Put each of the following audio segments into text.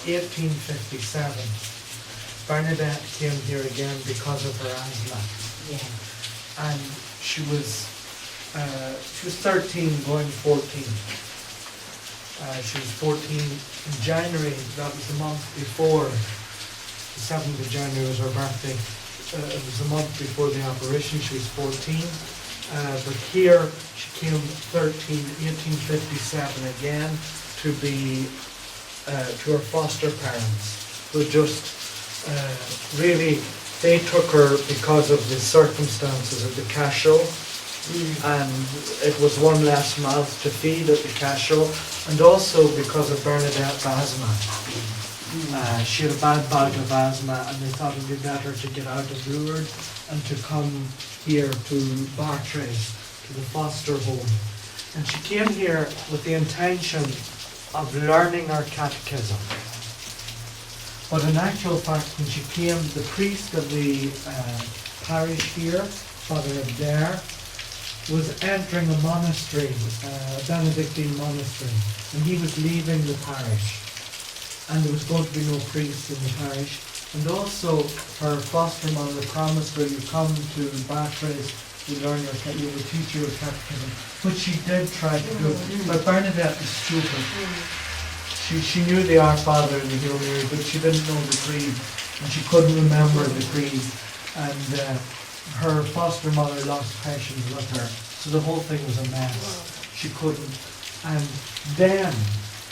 1857, Bernadette came here again because of her asthma. Yeah. And she was 13 going 14. She was 14 in January, that was the month before, the 7th of January was her birthday. It was the month before the operation, she was 14. But here she came 1857 again to be, to her foster parents, who just really, they took her because of the circumstances of the castle. And it was one less mouth to feed at the castle, and also because of Bernadette's asthma. She had a bad bout of asthma, and they thought it would be better to get out of Lourdes and to come here to Bartres, to the foster home. And she came here with the intention of learning her catechism. But in actual fact, when she came, the priest of the parish here, Father Adair, was entering a monastery, a Benedictine monastery, and he was leaving the parish. And there was going to be no priest in the parish. And also, her foster mother promised her, you come to Bartres, you learn your you will teach your catechism. But she did try to do it. But Bernadette was stupid. She knew the Our Father and the Hail Mary, but she didn't know the creed, and she couldn't remember the creed. And her foster mother lost patience with her, so the whole thing was a mess. She couldn't. And then,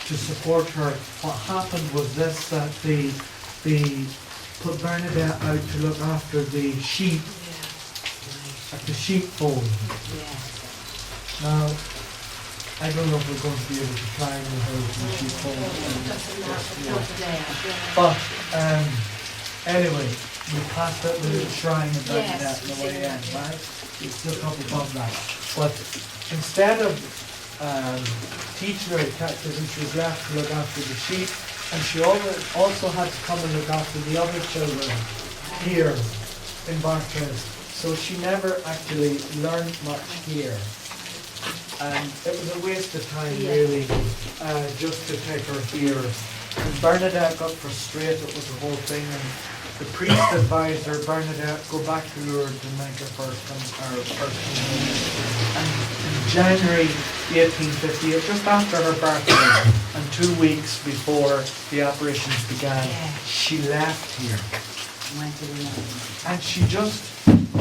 to support her, what happened was this, that they put Bernadette out to look after the sheep at the sheepfold. Now, I don't know if we're going to be able to climb the hill to the sheepfold. But, anyway, we passed that little shrine of Bernadette on the way in, right? It's just up above that. But instead of teaching her catechism, she was left to look after the sheep, and she also had to come and look after the other children here in Bartres. So she never actually learned much here. And it was a waste of time, really, just to take her here. And Bernadette got frustrated with the whole thing, and the priest advised her, Bernadette, go back to Lourdes and make her first communion. And in January 1858, just after her birthday, and 2 weeks before the operations began, she left here. And she just,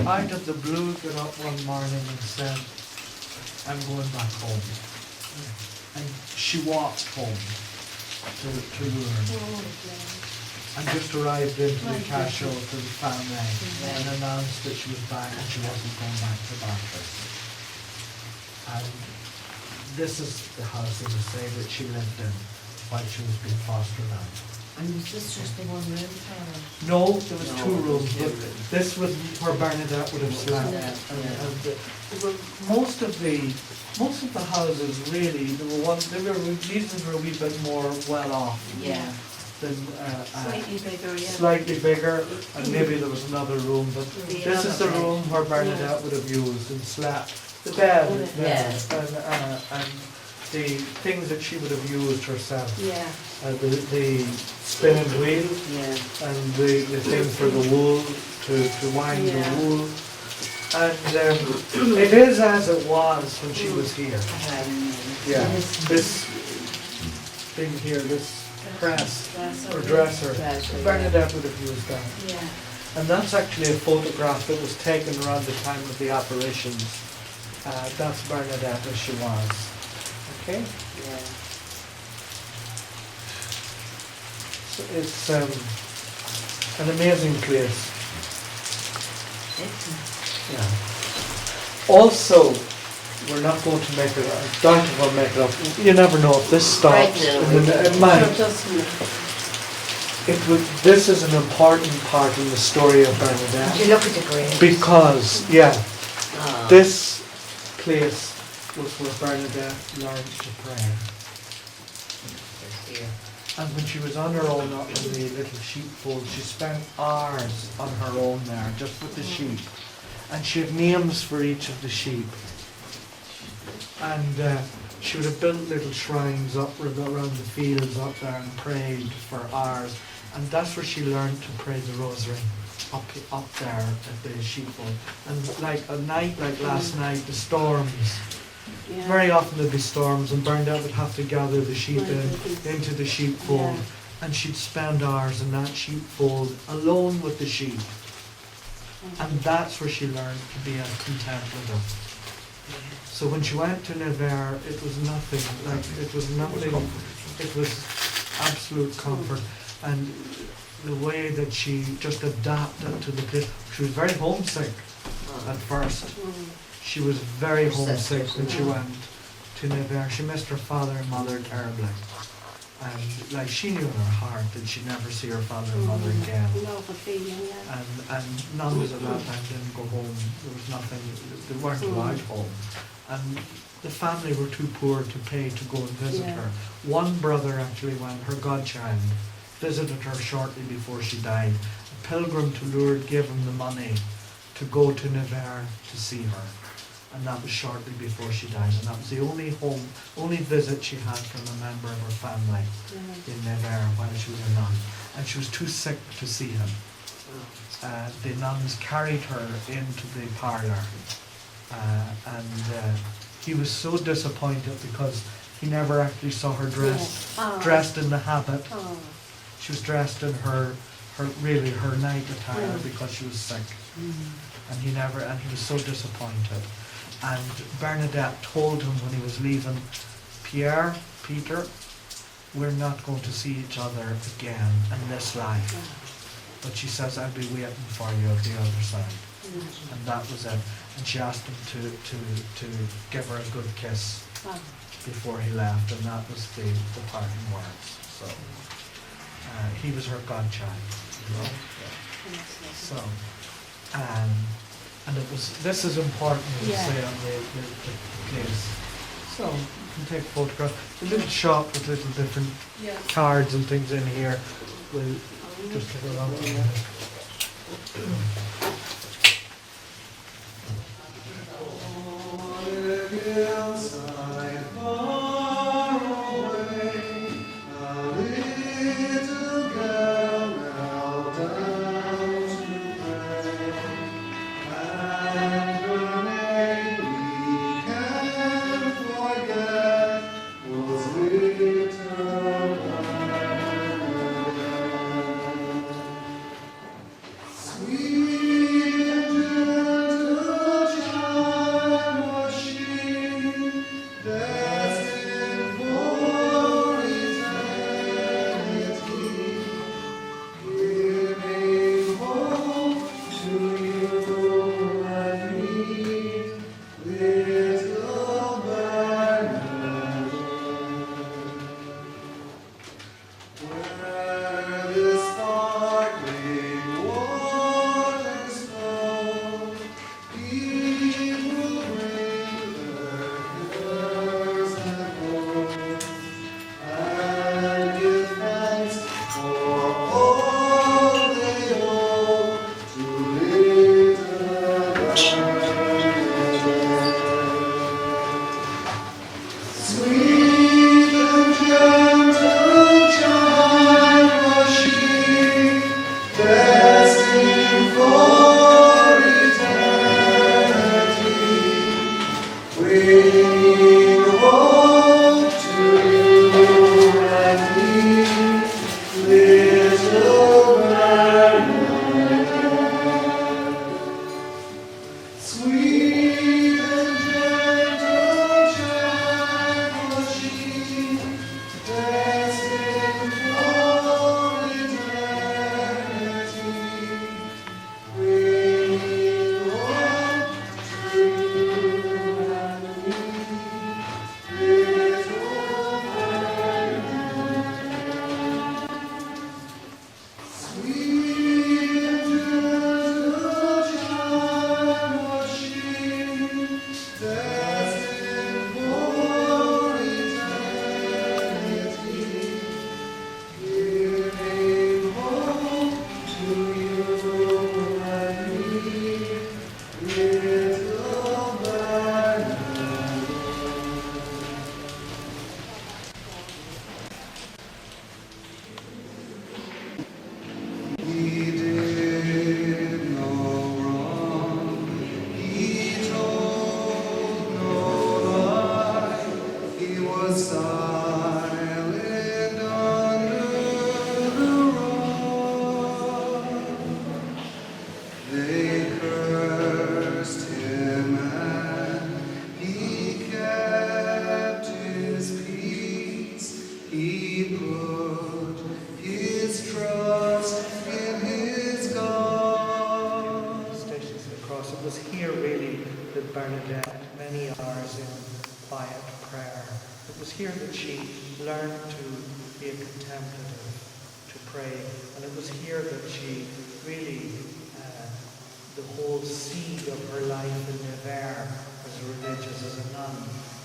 out of the blue, got up one morning and said, I'm going back home. And she walked home to Lourdes. And just arrived into the castle to the family and announced that she was back and she wasn't going back to Bartres. And this is the house, as I say, that she lived in while she was being fostered out. And was this just the one room for her? No, there was 2 rooms, but this was where Bernadette would have slept. Most of the houses really, these were a wee bit more well off. Than, slightly bigger, and maybe there was another room, but this is the room where Bernadette would have used and slept. The bed, and the things that she would have used herself. The spinning wheel, and the thing for the wool, to wind the wool. And it is as it was when she was here. This thing here, this press or dresser, Bernadette would have used that. And that's actually a photograph that was taken around the time of the operations. That's Bernadette as she was. Okay? So it's an amazing place. Also, we're not going to make it up. I doubt if we'll make it up. You never know if this stops. It might. This is an important part in the story of Bernadette. You look at the grave. Because, this place was where Bernadette learned to pray. And when she was on her own up in the little sheepfold, she spent hours on her own there, just with the sheep. And she had names for each of the sheep. And she would have built little shrines up around the fields up there and prayed for hours. And that's where she learned to pray the rosary, up there at the sheepfold. And like a night like last night, the storms, Yeah. very often there'd be storms, and Bernadette would have to gather the sheep into the sheepfold. Yeah. And she'd spend hours in that sheepfold alone with the sheep. And that's where she learned to be a contemplative. So when she went to Nevers, it was nothing, it was absolute comfort. And the way that she just adapted to the place, she was very homesick at first. She was very homesick when she went to Nevers. She missed her father and mother terribly. And like she knew in her heart that she'd never see her father and mother again. Love a feeling, yeah. And nuns at that time didn't go home. There was nothing, they weren't allowed home. And the family were too poor to pay to go and visit Yeah. her. One brother actually went, her godchild, visited her shortly before she died. A pilgrim to Lourdes gave him the money to go to Nevers to see her. And that was shortly before she died. And that was the only visit she had from a member of her family in Nevers while she was a nun. And she was too sick to see him. The nuns carried her into the parlour. And he was so disappointed because he never actually saw her dressed in the habit. Oh. She was dressed in her night attire because she was sick. And he was so disappointed. And Bernadette told him when he was leaving, Peter, we're not going to see each other again in this life. But she says, I'll be waiting for you at the other side. And that was it. And she asked him to give her a good kiss before he left, and that was the parting words. So he was her godchild, you know. So, and this is important to say on the place. So you can take photographs. The little shop with little different cards and things in here. We'll just take a long time. Sweet put his trust in his God. Stations of the Cross. It was here really that Bernadette, many hours in quiet prayer, it was here that she learned to be a contemplative, to pray, and it was here that she really, the whole seed of her life in Nevers as a religious, as a nun,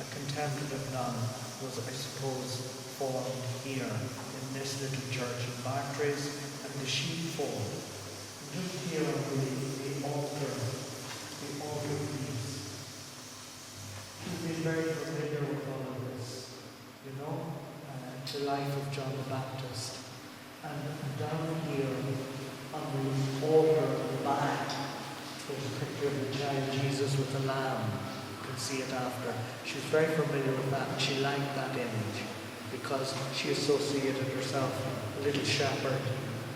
a contemplative nun, was, I suppose, formed here in this little church in Bartres and the sheepfold. And just here on the altar piece. She's been very familiar with all of this, you know, the life of John the Baptist. And down here on the altar at the back, there's a picture of the child Jesus with the lamb. You can see it after. She was very familiar with that, and she liked that image because she associated herself, a little shepherd,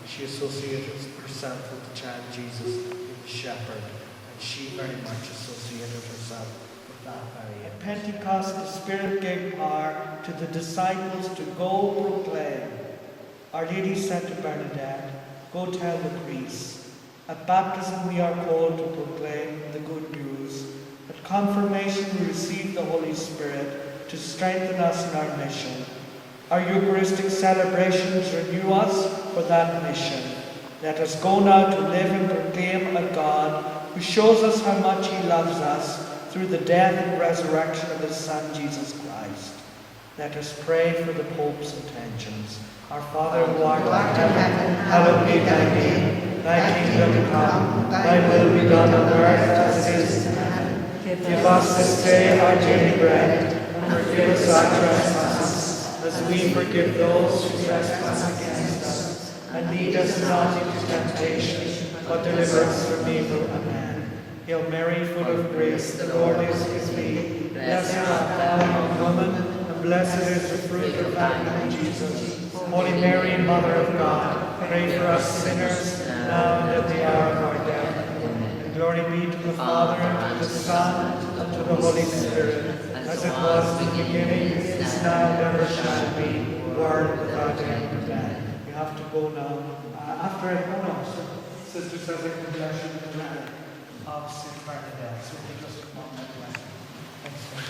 she associated herself with the child Jesus, the shepherd, and she very much associated herself with that very image. At Pentecost, the Spirit gave power to the disciples to go proclaim. Our Lady said to Bernadette, "Go tell the priests. At baptism we are called to proclaim the good news. At confirmation we receive the Holy Spirit to strengthen us in our mission. Our Eucharistic celebrations renew us for that mission. Let us go now to live and proclaim a God who shows us how much he loves us through the death and resurrection of his Son, Jesus Christ." Let us pray for the Pope's intentions. Our Father who art in heaven, hallowed be thy name. Thy kingdom come, thy will be done on earth as it is in heaven. Give us this day our daily bread, and forgive us our trespasses, as we forgive those who trespass against us. And lead us not into temptation, but deliver us from evil. Amen. Hail Mary, full of grace, the Lord is with thee. Blessed art thou among women, and blessed is the fruit of thy womb, Jesus. Holy Mary, Mother of God, pray for us sinners, now and at the hour of our death. And glory be to the Father, and to the Son, and to the Holy Spirit, as it was in the beginning, is now, and ever shall be, world without end. Amen. You have to go now. After I go now, Sister says a confession of St. Bernadette. So we just come on that way. Thanks so much.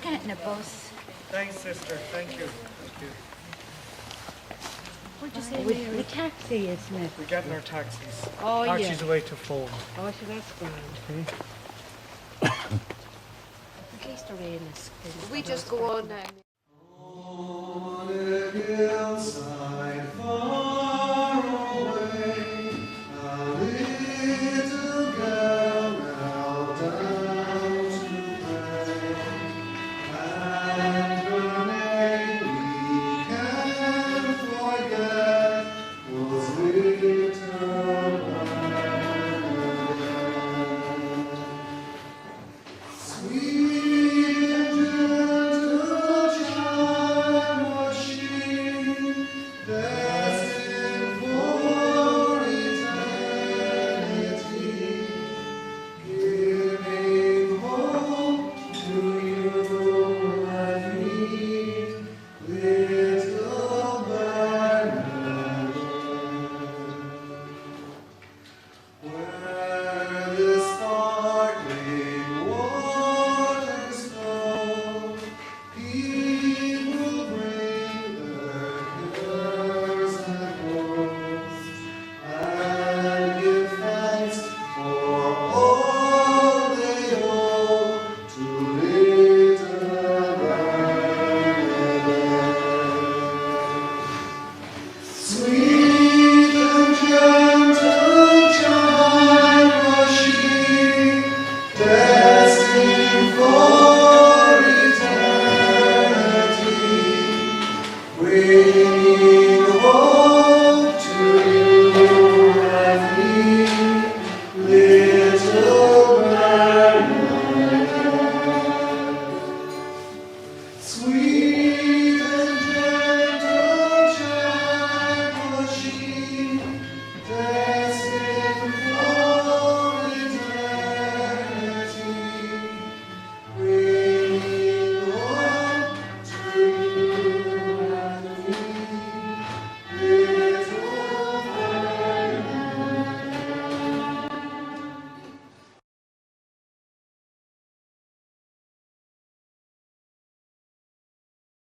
Getting a bus. Thanks, sister. Thank you. Thank you. What'd you say, With Mary? taxi, isn't it? We're getting our taxis. Oh, yeah. Archie's away to phone. Oh, so that's grand. In case the rain is... We just go on now.